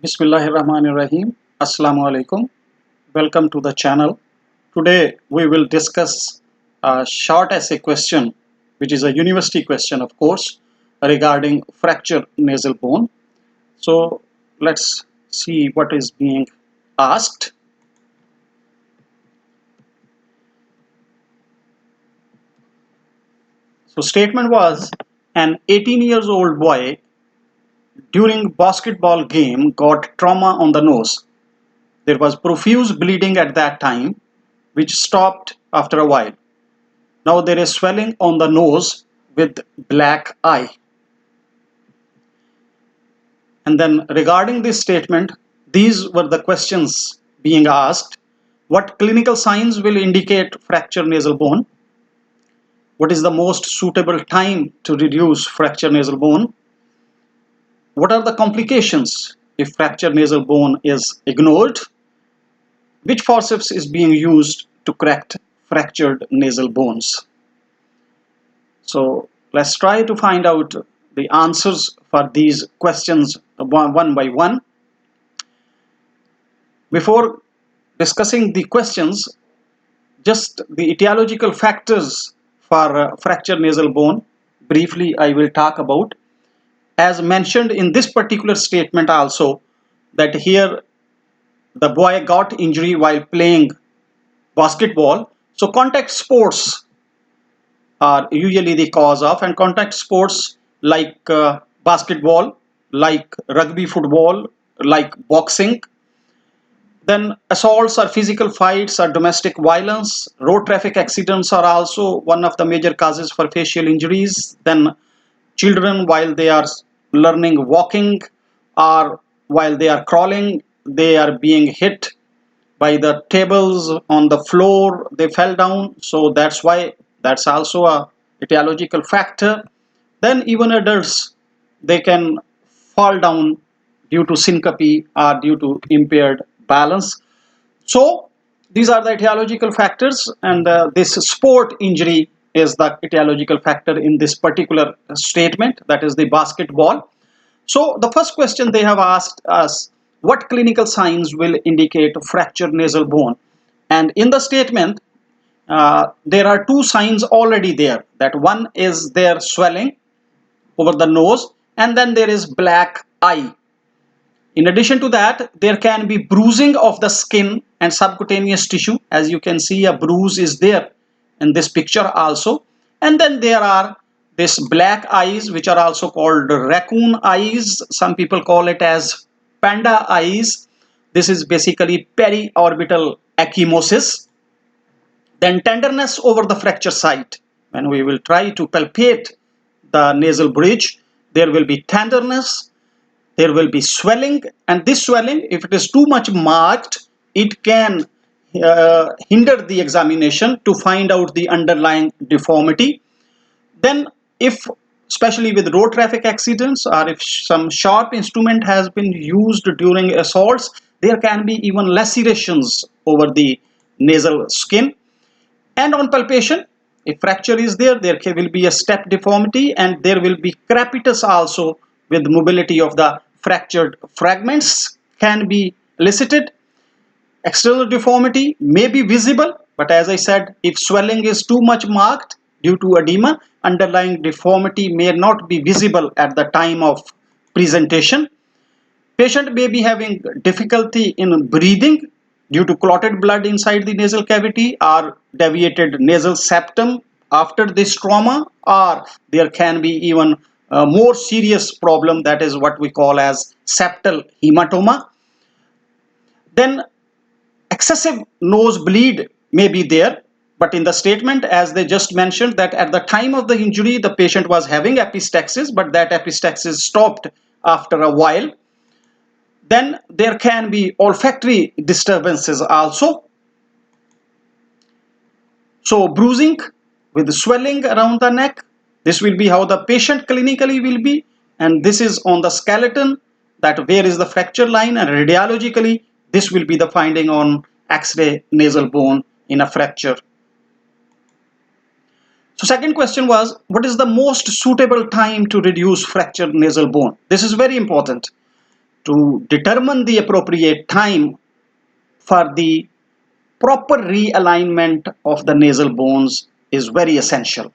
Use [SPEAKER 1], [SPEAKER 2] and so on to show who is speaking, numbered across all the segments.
[SPEAKER 1] Bismillahirrahmanirrahim. Assalamu alaikum. Welcome to the channel. Today we will discuss a short essay question, which is a university question, of course, regarding fracture nasal bone. So let's see what is being asked. So statement was an 18 years old boy during basketball game got trauma on the nose. There was profuse bleeding at that time, which stopped after a while. Now there is swelling on the nose with black eye. And then regarding this statement, these were the questions being asked. What clinical signs will indicate fracture nasal bone? What is the most suitable time to reduce fracture nasal bone? What are the complications if fracture nasal bone is ignored? Which forceps is being used to correct fractured nasal bones? So let's try to find out the answers for these questions one by one. Before discussing the questions, just the etiological factors for fracture nasal bone, briefly I will talk about. As mentioned in this particular statement also, that here the boy got injury while playing basketball. So contact sports are usually the cause of, and contact sports like basketball, like rugby football, like boxing, then assaults or physical fights or domestic violence, road traffic accidents are also one of the major causes for facial injuries. Then children, while they are learning walking or while they are crawling, they are being hit by the tables on the floor, they fell down, so that's why that's also a etiological factor. Then even adults, they can fall down due to syncope or due to impaired balance. So these are the etiological factors, and this sport injury is the etiological factor in this particular statement, that is the basketball. So the first question they have asked us, what clinical signs will indicate fractured nasal bone? And in the statement, there are two signs already there. That one is their swelling over the nose, and then there is black eye. In addition to that, there can be bruising of the skin and subcutaneous tissue. As you can see, a bruise is there in this picture also. And then there are this black eyes, which are also called raccoon eyes. Some people call it as panda eyes. This is basically periorbital ecchymosis. Then tenderness over the fracture site. When we will try to palpate the nasal bridge, there will be tenderness, there will be swelling, and this swelling, if it is too much marked, it can hinder the examination to find out the underlying deformity. Then if, especially with road traffic accidents, or if some sharp instrument has been used during assaults, there can be even lacerations over the nasal skin. And on palpation, if fracture is there, there will be a step deformity, and there will be crepitus also, with mobility of the fractured fragments can be elicited. External deformity may be visible, but as I said, if swelling is too much marked due to edema, underlying deformity may not be visible at the time of presentation. Patient may be having difficulty in breathing due to clotted blood inside the nasal cavity or deviated nasal septum after this trauma, or there can be even a more serious problem, that is what we call as septal hematoma. Then excessive nosebleed may be there, but in the statement, as they just mentioned, that at the time of the injury the patient was having epistaxis, but that epistaxis stopped after a while. Then there can be olfactory disturbances also. So bruising with swelling around the neck, this will be how the patient clinically will be, and this is on the skeleton, that where is the fracture line, and radiologically this will be the finding on X-ray nasal bone in a fracture. So second question was, what is the most suitable time to reduce fractured nasal bone? This is very important. to determine the appropriate time for the proper realignment of the nasal bones is very essential,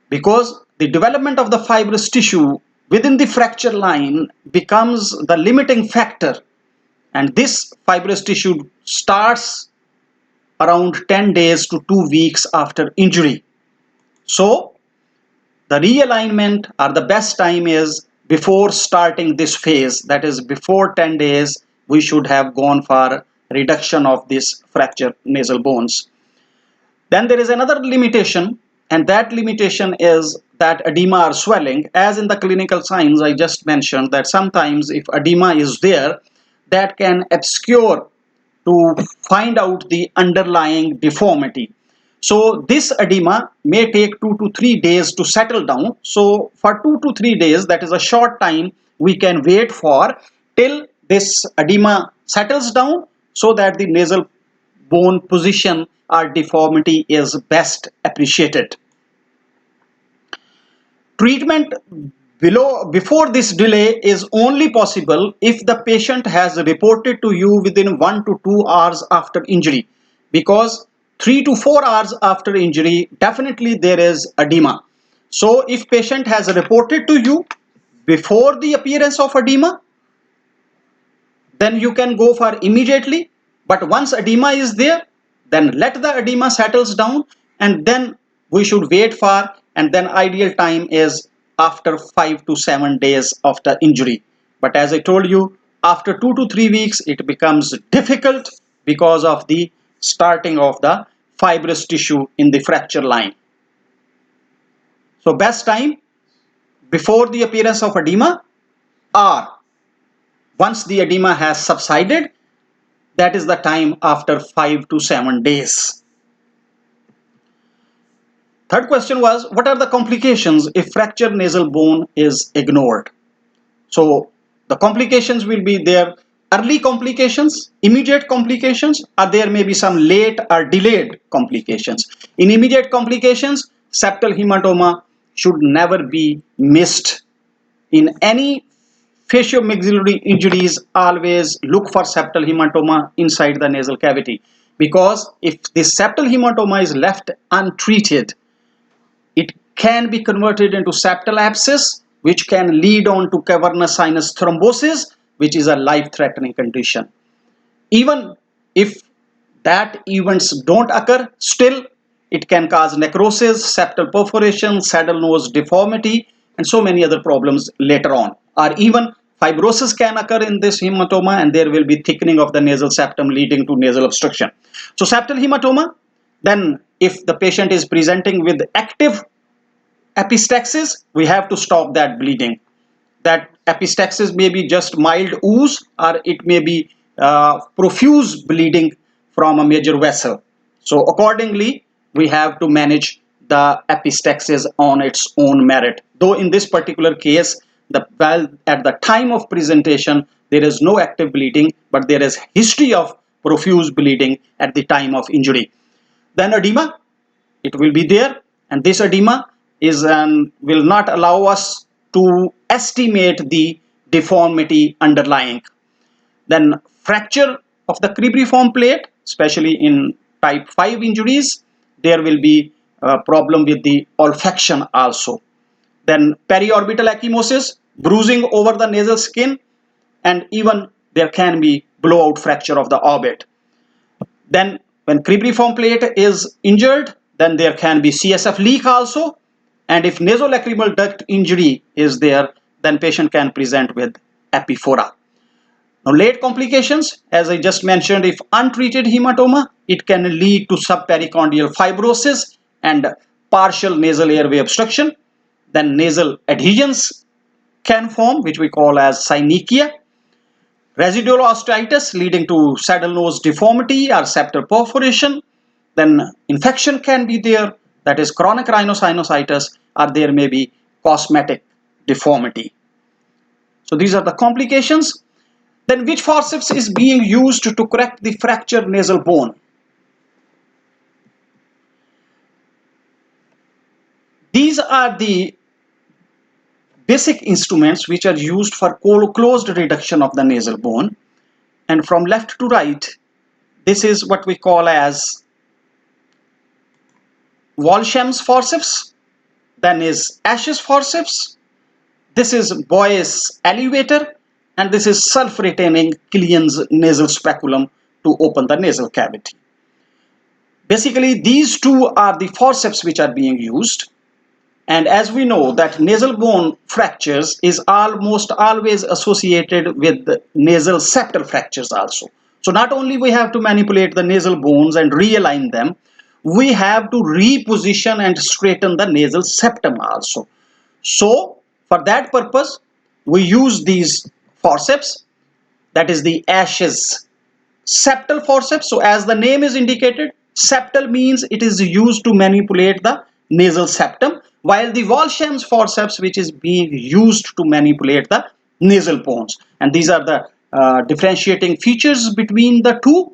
[SPEAKER 1] because the development of the fibrous tissue within the fracture line becomes the limiting factor, and this fibrous tissue starts around 10 days to 2 weeks after injury. So the realignment or the best time is before starting this phase, that is before 10 days we should have gone for reduction of this fracture nasal bones. Then there is another limitation, and that limitation is that edema or swelling. As in the clinical signs I just mentioned, that sometimes if edema is there, that can obscure to find out the underlying deformity. So this edema may take 2 to 3 days to settle down. So for 2 to 3 days, that is a short time, we can wait for till this edema settles down, so that the nasal bone position or deformity is best appreciated. Treatment before this delay is only possible if the patient has reported to you within 1 to 2 hours after injury, because 3 to 4 hours after injury definitely there is edema. So if patient has reported to you before the appearance of edema, then you can go for immediately. But once edema is there, then let the edema settles down, and then we should wait for, and then ideal time is after 5 to 7 days of the injury. But as I told you, after 2 to 3 weeks it becomes difficult because of the starting of the fibrous tissue in the fracture line. So best time before the appearance of edema, or once the edema has subsided, that is the time after 5 to 7 days. Third question was, what are the complications if fractured nasal bone is ignored? So the complications will be there: early complications, immediate complications, or there may be some late or delayed complications. In immediate complications, septal hematoma should never be missed. In any faciomixillary injuries, always look for septal hematoma inside the nasal cavity, because if this septal hematoma is left untreated, it can be converted into septal abscess, which can lead on to cavernous sinus thrombosis, which is a life-threatening condition. Even if that events don't occur, still it can cause necrosis, septal perforation, saddle nose deformity, and so many other problems later on. Or even fibrosis can occur in this hematoma, and there will be thickening of the nasal septum leading to nasal obstruction. So septal hematoma, then if the patient is presenting with active epistaxis, we have to stop that bleeding. That epistaxis may be just mild ooze, or it may be profuse bleeding from a major vessel. So accordingly, we have to manage the epistaxis on its own merit. Though in this particular case, at the time of presentation, there is no active bleeding, but there is history of profuse bleeding at the time of injury. Then edema, it will be there, and this edema is will not allow us to estimate the deformity underlying. Then fracture of the cribriform plate, especially in type 5 injuries, there will be a problem with the olfaction also. Then periorbital ecchymosis, bruising over the nasal skin, and even there can be blowout fracture of the orbit. Then when cribriform plate is injured, then there can be CSF leak also, and if nasolacrimal duct injury is there, then patient can present with epiphora. Now late complications, as I just mentioned, if untreated hematoma, it can lead to subpericordial fibrosis and partial nasal airway obstruction. Then nasal adhesions can form, which we call as synechia. Residual osteitis leading to saddle nose deformity or septal perforation. Then infection can be there, that is chronic rhinosinusitis, or there may be cosmetic deformity. So these are the complications. Then which forceps is being used to correct the fractured nasal bone? These are the basic instruments which are used for closed reduction of the nasal bone. And from left to right, this is what we call as Walsham's forceps, then is Ashe's forceps, this is Boyes' elevator, and this is self-retaining Killian's nasal speculum to open the nasal cavity. Basically, these two are the forceps which are being used. And as we know that nasal bone fractures is almost always associated with the nasal septal fractures also. So not only we have to manipulate the nasal bones and realign them, we have to reposition and straighten the nasal septum also. So for that purpose, we use these forceps, that is the Ashe's septal forceps. So as the name is indicated, septal means it is used to manipulate the nasal septum, while the Walsham's forceps which is being used to manipulate the nasal bones. And these are the differentiating features between the two.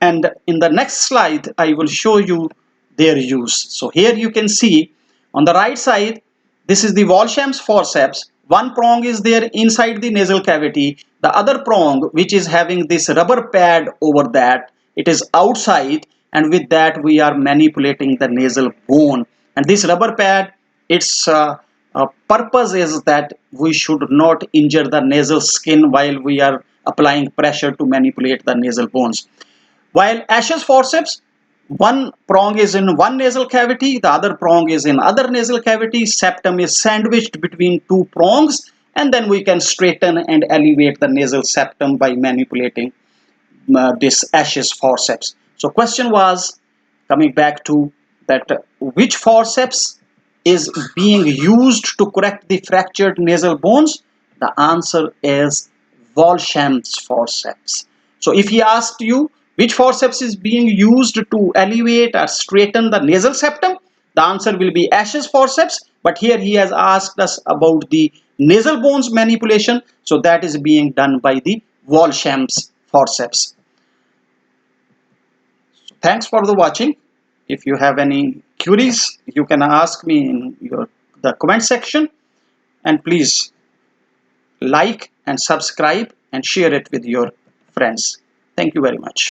[SPEAKER 1] And in the next slide, I will show you their use. So here you can see on the right side, this is the Walsham's forceps. One prong is there inside the nasal cavity. The other prong, which is having this rubber pad over that, it is outside, and with that we are manipulating the nasal bone. And this rubber pad, its purpose is that we should not injure the nasal skin while we are applying pressure to manipulate the nasal bones. While Ashe's forceps, one prong is in one nasal cavity, the other prong is in other nasal cavity, septum is sandwiched between two prongs, and then we can straighten and elevate the nasal septum by manipulating this Ashe's forceps. So question was, coming back to that, which forceps is being used to correct the fractured nasal bones? The answer is Walsham's forceps. So if he asked you which forceps is being used to elevate or straighten the nasal septum, the answer will be Ashe's forceps. But here he has asked us about the nasal bones manipulation, so that is being done by the Walsham's forceps. So thanks for the watching. If you have any queries, you can ask me in the comment section, and please like and subscribe and share it with your friends. Thank you very much.